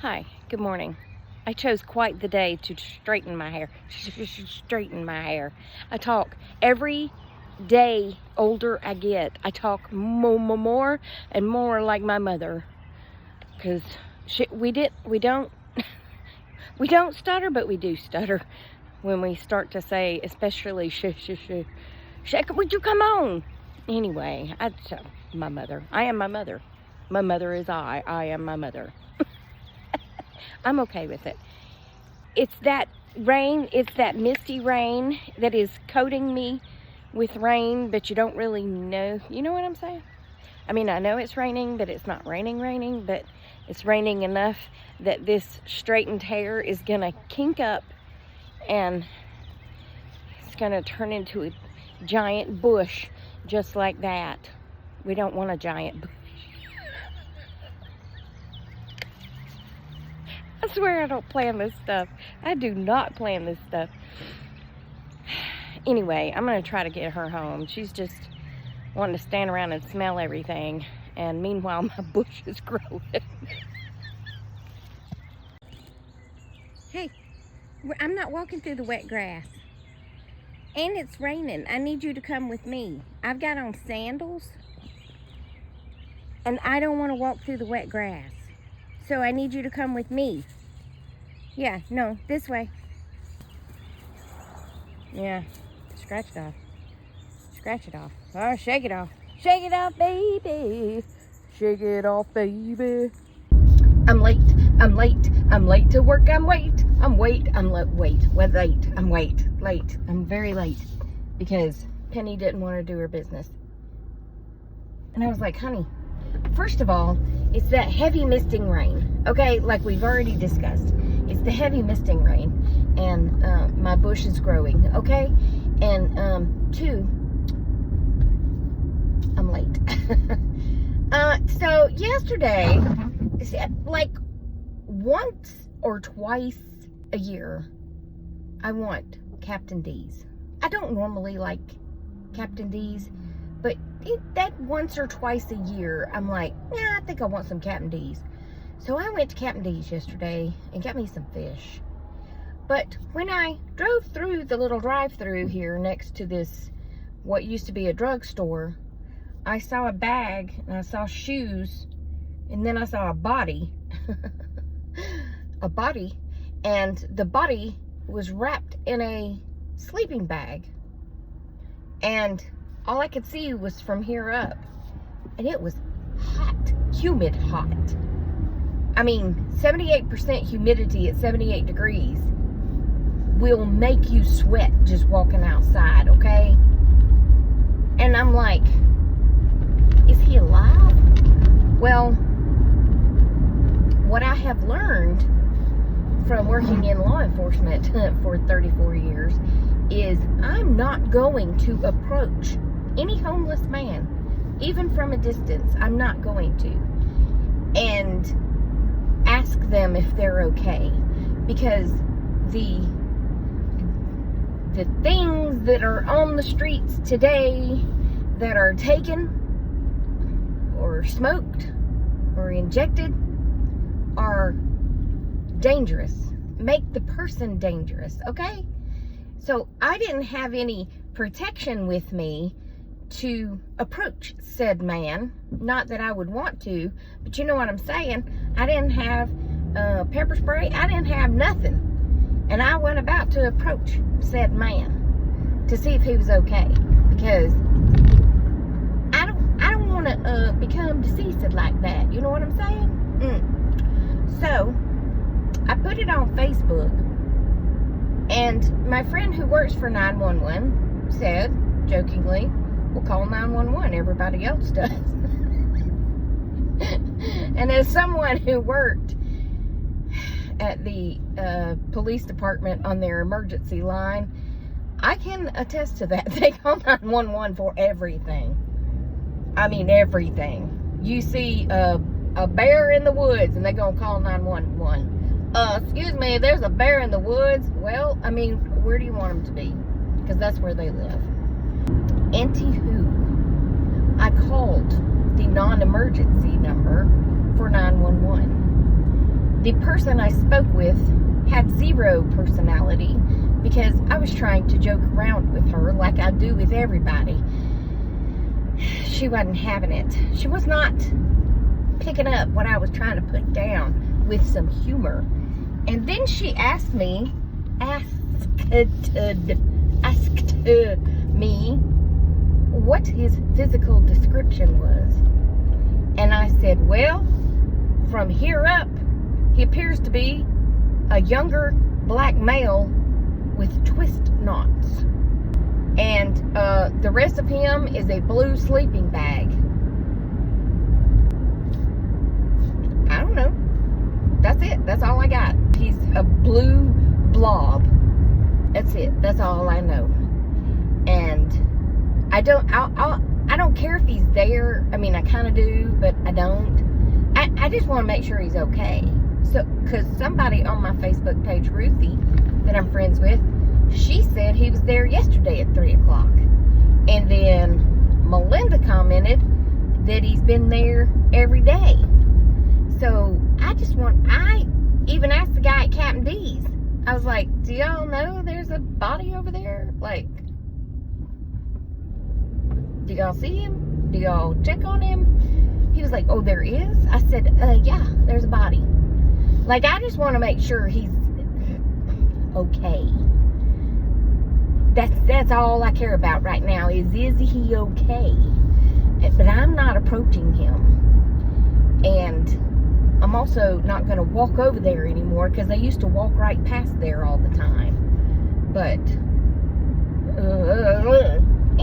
Hi, good morning. I chose quite the day to straighten my hair. Straighten my hair. I talk every day older I get. I talk more and more like my mother. Cause we don't we don't stutter, but we do stutter when we start to say, especially would you come on? Anyway, my mother. I am my mother. My mother is I. I am my mother. I'm okay with it. It's that rain, it's that misty rain that is coating me with rain, but you don't really know. You know what I'm saying? I mean, I know it's raining, but it's not raining, but it's raining enough that this straightened hair is gonna kink up and it's gonna turn into a giant bush just like that. We don't want a giant bush. I swear I don't plan this stuff. I do not plan this stuff. Anyway, I'm going to try to get her home. She's just wanting to stand around and smell everything. And meanwhile, my bush is growing. Hey, I'm not walking through the wet grass. And it's raining. I need you to come with me. I've got on sandals. And I don't want to walk through the wet grass. So I need you to come with me. Yeah, no, this way. Yeah, scratch it off. Scratch it off. Oh, shake it off. Shake it off, baby. Shake it off, baby. I'm late. I'm late. I'm late to work. I'm late. I'm late. I'm late. I'm late. I'm very late because Penny didn't want to do her business. And I was like, honey, first of all, it's that heavy misting rain, okay? Like we've already discussed. It's the heavy misting rain, and my bush is growing, okay? And two, I'm late. So yesterday, like once or twice a year, I want Captain D's. I don't normally like Captain D's, but that once or twice a year, I'm like, yeah, I think I want some Captain D's. So I went to Captain D's yesterday and got me some fish. But when I drove through the little drive-through here next to this, what used to be a drugstore, I saw a bag and I saw shoes and then I saw a body. A body. And the body was wrapped in a sleeping bag. And all I could see was from here up. And it was hot, humid hot. I mean, 78% humidity at 78 degrees will make you sweat just walking outside, okay? And I'm like, is he alive? Well, what I have learned from working in law enforcement for 34 years is I'm not going to approach any homeless man, even from a distance. I'm not going to. And ask them if they're okay, because the things that are on the streets today that are taken or smoked or injected are dangerous, make the person dangerous, okay? So I didn't have any protection with me to approach said man. Not that I would want to, but you know what I'm saying. I didn't have pepper spray. I didn't have nothing. And I went about to approach said man to see if he was okay, because I don't want to become deceased like that. You know what I'm saying? So I put it on Facebook, and my friend who works for 911 said, jokingly, we'll call 911. Everybody else does. And as someone who worked at the police department on their emergency line, I can attest to that. They call 911 for everything. I mean, everything. You see a bear in the woods and they're going to call 911. Excuse me, there's a bear in the woods. Well, I mean, where do you want them to be? Because that's where they live. Anywho, I called the non-emergency number for 911. the person I spoke with had zero personality because I was trying to joke around with her like I do with everybody. She wasn't having it. She was not picking up what I was trying to put down with some humor. And then she asked me what his physical description was. And I said, well, from here up, he appears to be a younger black male with twist knots. And the rest of him is a blue sleeping bag. I don't know. That's it. That's all I got. He's a blue blob. That's it. That's all I know. And I don't care if he's there. I mean, I kind of do, but I don't. I just want to make sure he's okay. So, because somebody on my Facebook page, Ruthie, that I'm friends with, she said he was there yesterday at 3 o'clock. And then Melinda commented that he's been there every day. So, I even asked the guy at Captain D's. I was like, do y'all know there's a body over there? Like, do y'all see him? Do y'all check on him? He was like, oh, there is? I said, yeah, there's a body. Like, I just want to make sure he's okay. That's all I care about right now is he okay? But I'm not approaching him. And I'm also not going to walk over there anymore because I used to walk right past there all the time. But,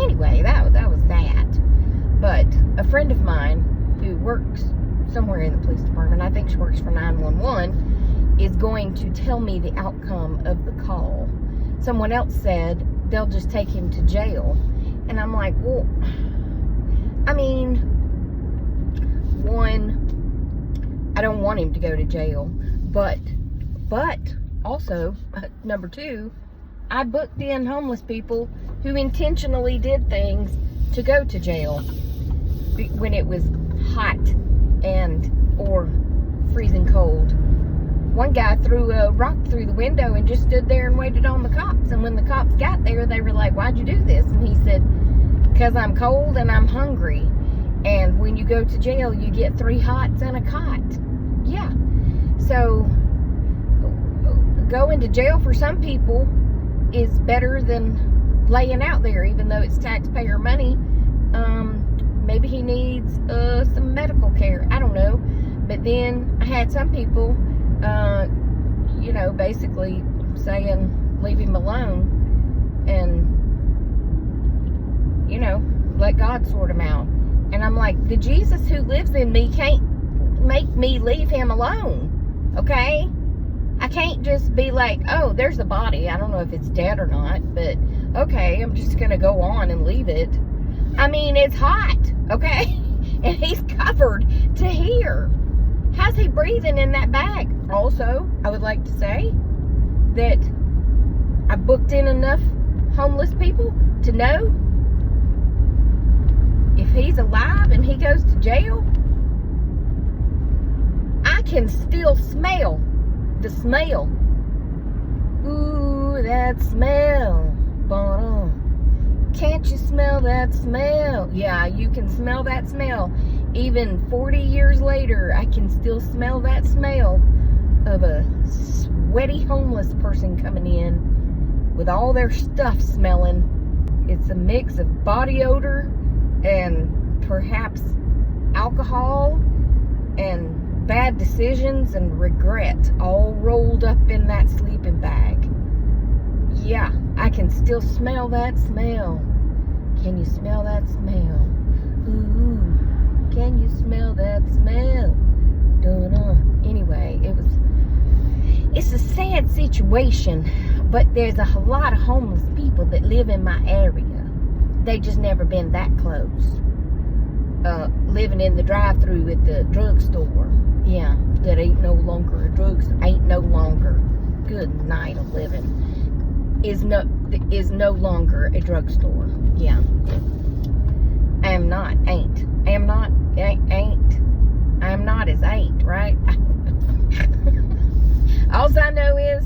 anyway, that was that. But a friend of mine who works somewhere in the police department, I think she works for 911, is going to tell me the outcome of the call. Someone else said they'll just take him to jail. And I'm like, well, I mean, one, I don't want him to go to jail. But also, number two, I booked in homeless people who intentionally did things to go to jail when it was hot or freezing cold. One guy threw a rock through the window and just stood there and waited on the cops. And when the cops got there, they were like, why'd you do this? And he said, because I'm cold and I'm hungry. And when you go to jail, you get 3 hots and a cot. Yeah. So, going to jail for some people is better than laying out there, even though it's taxpayer money. Maybe he needs some medical care. I don't know. But then I had some people, basically saying, leave him alone and, let God sort him out. And I'm like, the Jesus who lives in me can't make me leave him alone. Okay? I can't just be like, oh, there's a body. I don't know if it's dead or not, but okay, I'm just going to go on and leave it. I mean, it's hot, okay? And he's covered to here. How's he breathing in that bag? Also, I would like to say that I booked in enough homeless people to know if he's alive and he goes to jail, I can still smell the smell. Ooh, that smell. Can't you smell that smell? Yeah, you can smell that smell. Even 40 years later, I can still smell that smell of a sweaty homeless person coming in with all their stuff smelling. It's a mix of body odor and perhaps alcohol and bad decisions and regret all rolled up in that sleeping bag. Yeah, I can still smell that smell. Can you smell that smell? Ooh, can you smell that smell? Anyway, it's a sad situation, but there's a lot of homeless people that live in my area. They just never been that close. Living in the drive-thru at the drugstore. Yeah, that ain't no longer a drugstore. Ain't no longer. Good night of living. Is no longer a drugstore. Yeah. I am not. Ain't. I am not. Ain't. I am not is ain't, right? else I know is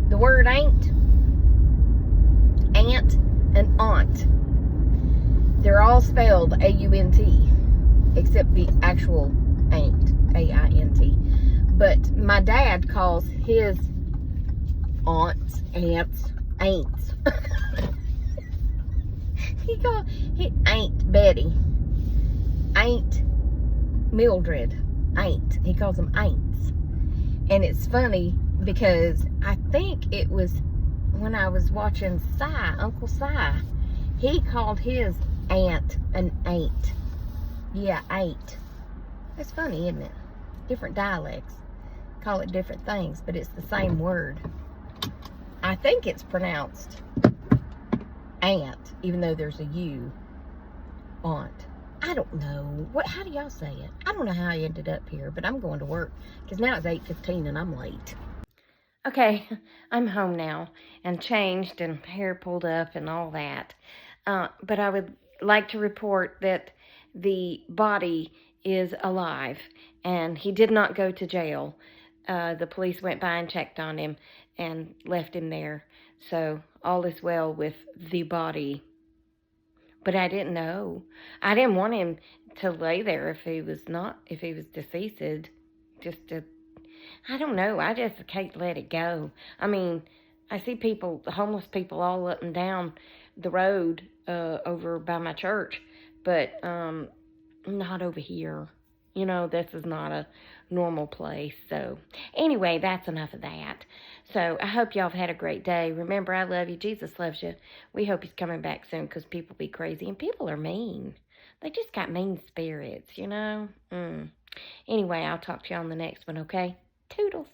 the word ain't, aunt, and aunt. They're all spelled A-U-N-T, except the actual ain't, A-I-N-T. But my dad calls his aunts, ain'ts. He ain't Betty, ain't Mildred, ain't. He calls them ain'ts. And it's funny because I think it was when I was watching Uncle Si, he called his aunt an ain't. Yeah, ain't. That's funny, isn't it? Different dialects call it different things, but it's the same word. I think it's pronounced aunt, even though there's a U. Aunt. I don't know. How do y'all say it? I don't know how I ended up here, but I'm going to work because now it's 8:15 and I'm late. Okay, I'm home now and changed and hair pulled up and all that. But I would like to report that the body is alive and he did not go to jail. The police went by and checked on him and left him there. So all is well with the body. But I didn't know. I didn't want him to lay there if he was deceased. I don't know. I just can't let it go. I mean, I see homeless people all up and down the road over by my church, but not over here. You know, this is not a normal place. So anyway, that's enough of that. So I hope y'all have had a great day. Remember, I love you. Jesus loves you. We hope he's coming back soon because people be crazy and people are mean. They just got mean spirits, you know. Anyway, I'll talk to you on the next one, okay? Toodles.